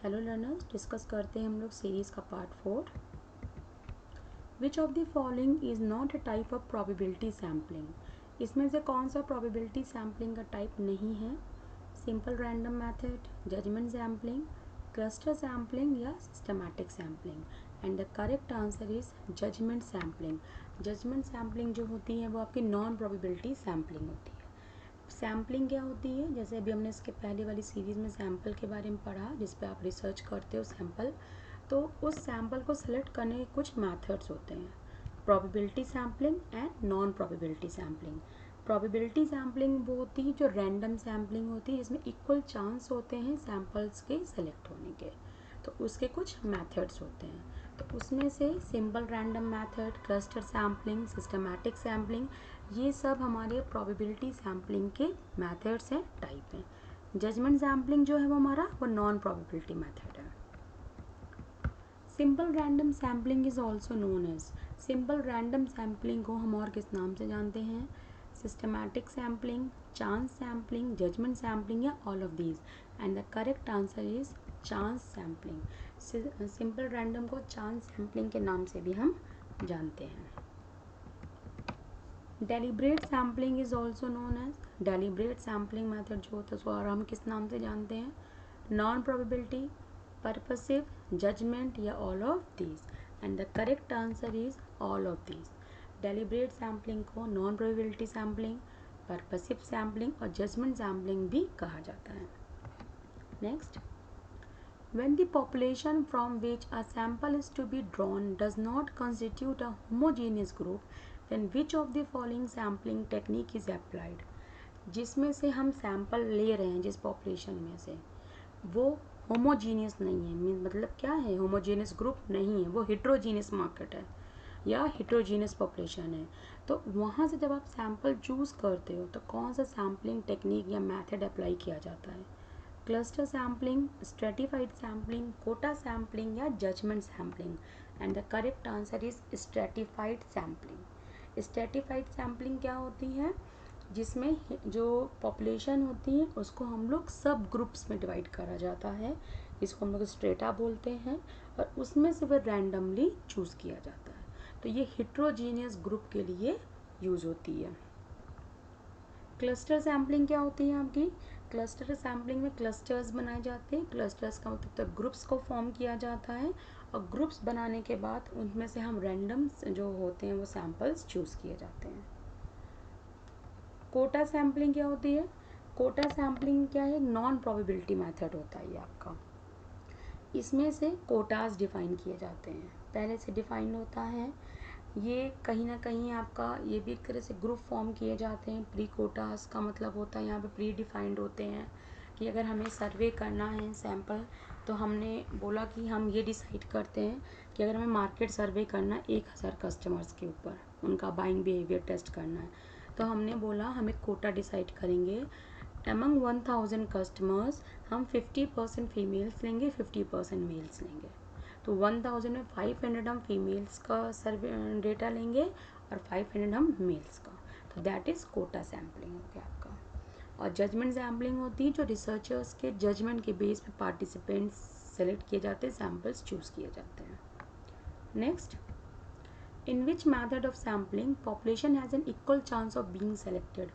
Hello learners, discuss करते हैं हम लोग सीरीज़ का part 4। Which of the following is not a type of probability sampling. इसमें से कौन सा प्रोबेबिलिटी सैम्पलिंग का टाइप नहीं है? Simple random method, judgement sampling, cluster sampling या systematic sampling. And the correct answer is judgement sampling. Judgement sampling जो होती है वो आपकी नॉन प्रोबेबिलिटी सैम्पलिंग होती है। सैम्पलिंग क्या होती है? जैसे अभी हमने इसके पहले वाली सीरीज़ में सैम्पल के बारे में पढ़ा, जिस पे आप रिसर्च करते हो सैम्पल, तो उस सैम्पल को सिलेक्ट करने के कुछ मेथड्स होते हैं, probability sampling and non probability sampling. Probability sampling वो होती है जो रैंडम सैम्पलिंग होती है, जिसमें इक्वल चांस होते हैं सैम्पल्स के सिलेक्ट होने के, तो उसके कुछ मेथड्स होते हैं। तो उसमें से simple random method, cluster sampling, systematic sampling, ये सब हमारे प्रोबेबिलिटी सैम्पलिंग के मेथड्स हैं, टाइप हैं। जजमेंट सैम्पलिंग जो है वो हमारा वो नॉन प्रोबेबिलिटी मेथड है। Simple random sampling is also known as, simple random sampling को हम और किस नाम से जानते हैं? Systematic sampling, chance sampling, judgement sampling या all of these. And the correct answer is chance sampling. Simple random को चांस सैम्पलिंग के नाम से भी हम जानते हैं। Deliberate sampling is also known as, deliberate sampling method जो होता है उसको और हम किस नाम से जानते हैं? नॉन प्रोबेबिलिटी, पर्पसिव, जजमेंट या all of these. And the correct answer is all of these. Deliberate sampling को non probability sampling, purposive sampling और जजमेंट सैम्पलिंग भी कहा जाता है। Next, when the population from which a sample is to be drawn does not constitute a homogeneous group, then which of the following sampling technique is applied। जिसमें से हम sample ले रहे हैं, जिस पॉपुलेशन में से, वो होमोजीनियस नहीं है। मतलब क्या है? होमोजीनियस ग्रुप नहीं है, वो हिट्रोजीनियस मार्केट है या हिट्रोजीनियस पॉपुलेशन है। तो वहाँ से जब आप सैंपल चूज़ करते हो तो कौन सा सैम्पलिंग टेक्निक या मेथड अप्लाई किया जाता है? Cluster sampling, stratified sampling, quota sampling या judgement sampling. And the correct answer is stratified sampling. Stratified sampling क्या होती है? जिसमें जो पॉपुलेशन होती है उसको हम लोग सब ग्रुप्स में डिवाइड करा जाता है, इसको हम लोग स्ट्रेटा बोलते हैं, और उसमें से वह रैंडमली चूज़ किया जाता है। तो ये हिट्रोजीनियस ग्रुप के लिए यूज़ होती है। क्लस्टर सैम्पलिंग क्या होती है आपकी? क्लस्टर सैम्पलिंग में क्लस्टर्स बनाए जाते हैं। क्लस्टर्स का मतलब तो ग्रुप्स को फॉर्म किया जाता है, और ग्रुप्स बनाने के बाद उनमें से हम रैंडम जो होते हैं वो सैम्पल्स चूज़ किए जाते हैं। कोटा सैम्पलिंग क्या होती है? कोटा सैम्पलिंग क्या है? नॉन प्रोबेबिलिटी मेथड होता है ये आपका। इसमें से कोटास डिफाइन किए जाते हैं, पहले से डिफाइन होता है। ये कहीं ना कहीं आपका ये भी एक तरह से ग्रुप फॉर्म किए जाते हैं। प्री कोटास का मतलब होता है यहाँ पे प्री डिफाइंड होते हैं कि अगर हमें सर्वे करना है सैंपल, तो हमने बोला कि हम ये डिसाइड करते हैं कि अगर हमें मार्केट सर्वे करना है 1000 कस्टमर्स के ऊपर, उनका बाइंग बिहेवियर टेस्ट करना है, तो हमने बोला हम एक कोटा डिसाइड करेंगे। अमंग 1000 कस्टमर्स हम 50% फीमेल्स लेंगे, 50% मेल्स लेंगे। तो 1000 में 500 हम फीमेल्स का सर्वे डेटा लेंगे और 500 हम मेल्स का। तो दैट इज़ कोटा सैम्पलिंग हो गया आपका। और जजमेंट सैम्पलिंग होती है जो रिसर्चर्स के जजमेंट के बेस पे पार्टिसिपेंट्स सेलेक्ट किए जाते हैं, सैम्पल्स चूज़ किए जाते हैं। Next, in which method of sampling population has an equal chance of being selected.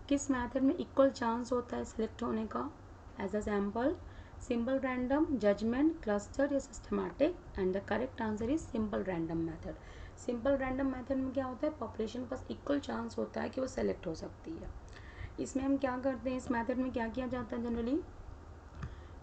किस मैथड में इक्वल चांस होता है सेलेक्ट होने का as a sample? Simple random, judgement, cluster या systematic. And the correct answer is simple random method. Simple random method में क्या होता है? पॉपुलेशन के पास इक्वल चांस होता है कि वो सेलेक्ट हो सकती है। इसमें हम क्या करते हैं? इस मेथड में क्या किया जाता है जनरली?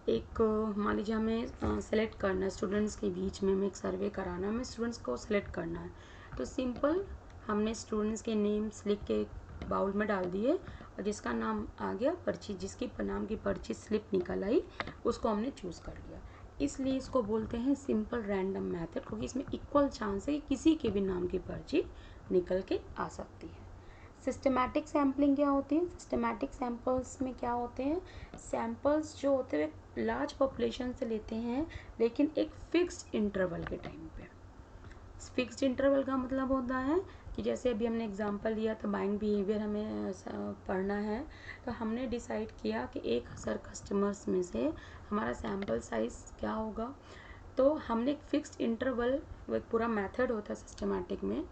एक मान लीजिए हमें सेलेक्ट करना है स्टूडेंट्स के बीच में, हमें एक सर्वे कराना है, हमें स्टूडेंट्स को सेलेक्ट करना है। तो सिंपल हमने स्टूडेंट्स के नेम्स लिख के बाउल में डाल दिए, और जिसका नाम आ गया पर्ची, जिसकी नाम की पर्ची स्लिप निकल आई, उसको हमने चूज़ कर लिया। इसलिए इसको बोलते हैं सिंपल रैंडम मेथड, क्योंकि इसमें इक्वल चांस है कि किसी के भी नाम की पर्ची निकल के आ सकती है। सिस्टमैटिक सैम्पलिंग क्या होती है? सिस्टमैटिक सैम्पल्स में क्या होते हैं? सैम्पल्स जो होते हैं लार्ज पॉपुलेशन से लेते हैं, लेकिन एक फिक्स्ड इंटरवल के टाइम पे। फिक्स्ड इंटरवल का मतलब होता है कि जैसे अभी हमने एग्जांपल दिया था बाइंग बिहेवियर हमें पढ़ना है, तो हमने डिसाइड किया कि 1000 कस्टमर्स में से हमारा सैम्पल साइज़ क्या होगा। तो हमने एक फिक्स्ड इंटरवल, वो एक पूरा मेथड होता है सिस्टमैटिक में,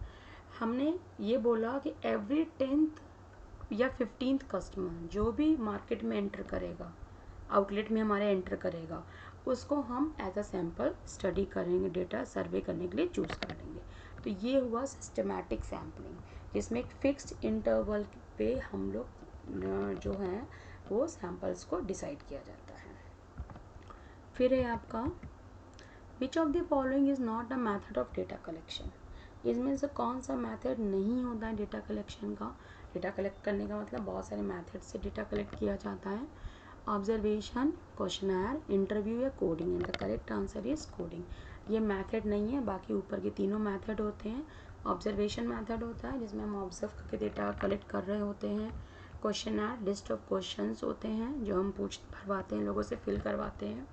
हमने ये बोला कि एवरी 10th या 15th कस्टमर जो भी मार्केट में एंटर करेगा, आउटलेट में हमारे एंटर करेगा, उसको हम एज अ सैम्पल स्टडी करेंगे, डेटा सर्वे करने के लिए चूज़ कर लेंगे। तो ये हुआ सिस्टमैटिक सैम्पलिंग, जिसमें एक फिक्स्ड इंटरवल पे हम लोग जो हैं वो सैम्पल्स को डिसाइड किया जाता है। फिर है आपका which of the following is not a method of data collection. इसमें से कौन सा मेथड नहीं होता है डेटा कलेक्शन का। डेटा कलेक्ट करने का मतलब बहुत सारे मेथड से डेटा कलेक्ट किया जाता है। ऑब्जर्वेशन, क्वेश्चनर, इंटरव्यू या coding, and the correct answer is coding. ये मेथड नहीं है, बाकी ऊपर के तीनों मेथड होते हैं। ऑब्जर्वेशन मेथड होता है जिसमें हम ऑब्जर्व करके डेटा कलेक्ट कर रहे होते हैं। क्वेश्चनर, लिस्ट ऑफ क्वेश्चंस होते हैं जो हम भरवाते हैं, लोगों से फिल करवाते हैं।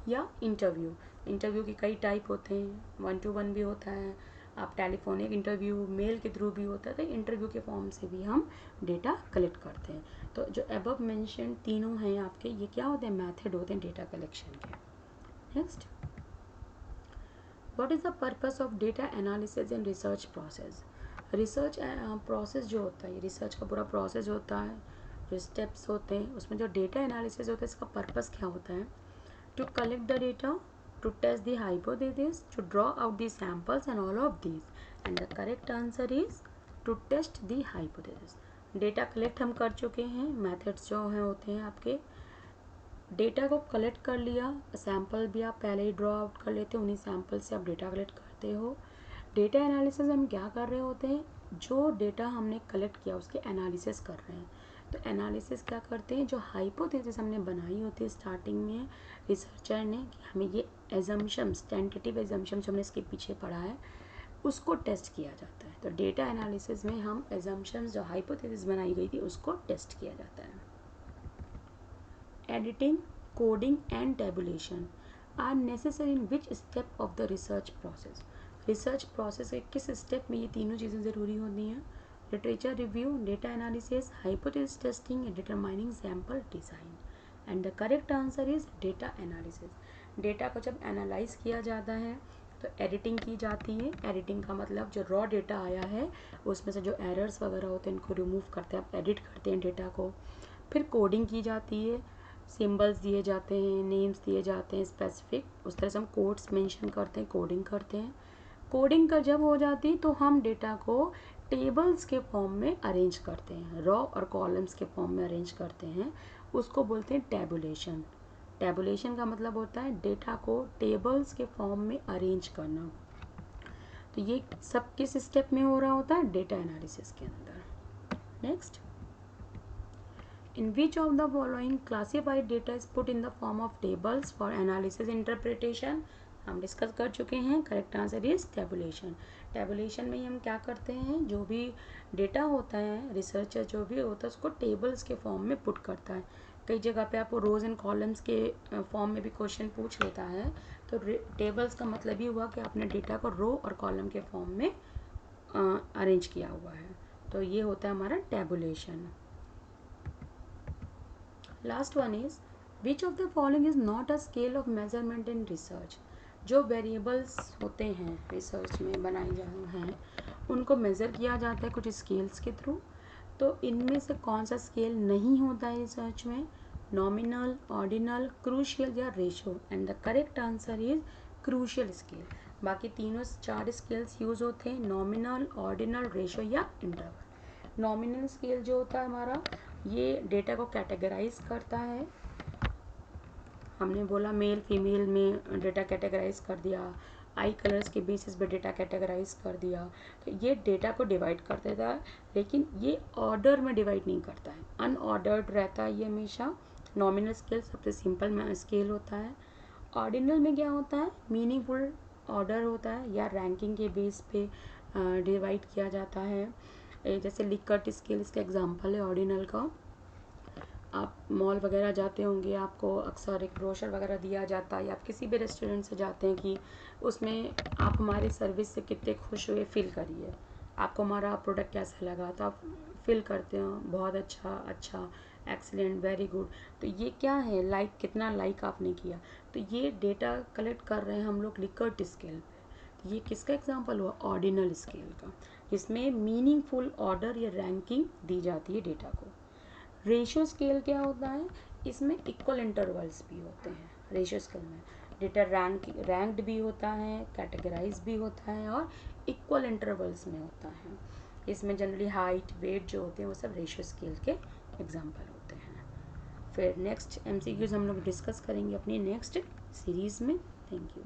या इंटरव्यू के कई टाइप होते हैं, 1 to 1 भी होता है, आप टेलीफोनिक इंटरव्यू, मेल के थ्रू भी होता है, तो इंटरव्यू के फॉर्म से भी हम डेटा कलेक्ट करते हैं। तो जो अबव मेंशन तीनों हैं आपके, ये क्या होते हैं, मेथड होते हैं डेटा कलेक्शन के। Next, what is the purpose of data analysis and research process. Research process जो होता है, रिसर्च का पूरा प्रोसेस होता है, जो स्टेप्स होते हैं, उसमें जो डेटा एनालिसिस होता है, इसका पर्पस क्या होता है। To collect the data, to test the hypothesis, to draw out the samples and all of these. And the correct answer is to test the hypothesis. Data collect हम कर चुके हैं, मेथड्स जो हैं होते हैं आपके, डेटा को कलेक्ट कर लिया, सैम्पल भी आप पहले ही ड्रॉ आउट कर लेते हो, उन्हीं सैम्पल से आप डेटा कलेक्ट करते हो। डेटा एनालिसिस हम क्या कर रहे होते हैं, जो डेटा हमने कलेक्ट किया उसके एनालिसिस कर रहे हैं। तो एनालिसिस क्या करते हैं, जो हाइपोथेसिस हमने बनाई होती है स्टार्टिंग में रिसर्चर ने, कि हमें ये एजम्पशंस, टेंटेटिव एजम्पशंस हमने इसके पीछे पढ़ा है, उसको टेस्ट किया जाता है। तो डेटा एनालिसिस में हम एजम्पशंस जो हाइपोथेसिस बनाई गई थी उसको टेस्ट किया जाता है। Editing, coding and tabulation are necessary in which step of the research process. Research process के किस स्टेप में ये तीनों चीज़ें ज़रूरी होती हैं। Literature review, data analysis, hypothesis testing and determining sample design. And the correct answer is data analysis. Data को जब एनालाइज किया जाता है तो एडिटिंग की जाती है। एडिटिंग का मतलब जो रॉ डेटा आया है उसमें से जो एरर्स वगैरह होते हैं उनको रिमूव करते हैं, आप एडिट करते हैं डेटा को। फिर कोडिंग की जाती है, सिंबल्स दिए जाते हैं, नेम्स दिए जाते हैं स्पेसिफिक, उस तरह से हम कोड्स मेंशन करते हैं, कोडिंग करते हैं। कोडिंग का जब हो जाती है तो हम डेटा को टेबल्स के फॉर्म में अरेंज करते हैं, रॉ और कॉलम्स के फॉर्म में अरेंज करते हैं, उसको बोलते हैं टैबुलेशन। टैबुलेशन का मतलब होता है डेटा को टेबल्स के फॉर्म में अरेंज करना। तो ये सब किस स्टेप में हो रहा होता है, डेटा एनालिसिस के अंदर। Next, in which of the following classified data is put in the form of tables for analysis interpretation. हम डिस्कस कर चुके हैं, correct answer is tabulation. Tabulation में ही हम क्या करते हैं, जो भी डेटा होता है, रिसर्चर जो भी होता है उसको टेबल्स के फॉर्म में पुट करता है। कई जगह पे आपको रोज एंड कॉलम्स के फॉर्म में भी क्वेश्चन पूछ लेता है, तो टेबल्स का मतलब ये हुआ कि आपने डेटा को रो और कॉलम के फॉर्म में अरेंज किया हुआ है। तो ये होता है हमारा tabulation. Last one is which of the following is not a scale of measurement in research. जो वेरिएबल्स होते हैं रिसर्च में बनाए जाए हैं उनको मेज़र किया जाता है कुछ स्केल्स के थ्रू। तो इनमें से कौन सा स्केल नहीं होता है रिसर्च में, नॉमिनल, ऑर्डिनल, क्रूशियल या ratio. And the correct answer is crucial scale. बाकी तीनों 4 स्केल्स यूज होते हैं, नॉमिनल, ऑर्डिनल, रेशो या इंटरवल। नॉमिनल स्केल जो होता है हमारा, ये डेटा को कैटेगराइज करता है। हमने बोला मेल फीमेल में डेटा कैटेगराइज कर दिया, आई कलर्स के बेसिस पे डेटा कैटेगराइज कर दिया, तो ये डेटा को डिवाइड कर देता है, लेकिन ये ऑर्डर में डिवाइड नहीं करता है, अनऑर्डर्ड रहता है ये हमेशा। नॉमिनल स्केल सबसे सिंपल स्केल होता है। ऑर्डिनल में क्या होता है, मीनिंगफुल ऑर्डर होता है या रैंकिंग के बेस पे डिवाइड किया जाता है। जैसे लिकर्ट स्केल इसका एग्जांपल है ऑर्डिनल का। आप मॉल वगैरह जाते होंगे, आपको अक्सर एक ब्रोशर वगैरह दिया जाता है, या आप किसी भी रेस्टोरेंट से जाते हैं कि उसमें आप हमारी सर्विस से कितने खुश हुए, फील करिए। आपको हमारा प्रोडक्ट कैसा लगा, तो आप फिल करते हो बहुत अच्छा, अच्छा, एक्सीलेंट, वेरी गुड। तो ये क्या है, लाइक कितना लाइक आपने किया। तो ये डेटा कलेक्ट कर रहे हैं हम लोग लिकर्ट स्केल पे। ये किसका एग्जांपल हुआ, ऑर्डिनल स्केल का, जिसमें मीनिंगफुल ऑर्डर या रैंकिंग दी जाती है डेटा को। रेशियो स्केल क्या होता है, इसमें इक्वल इंटरवल्स भी होते हैं। रेशियो स्केल में डेटा रैंक्ड भी होता है, कैटेगराइज भी होता है और इक्वल इंटरवल्स में होता है। इसमें जनरली हाइट, वेट जो होते हैं वो सब रेशियो स्केल के एग्जांपल होते हैं। फिर नेक्स्ट एमसीक्यूज हम लोग डिस्कस करेंगे अपनी नेक्स्ट सीरीज़ में। Thank you.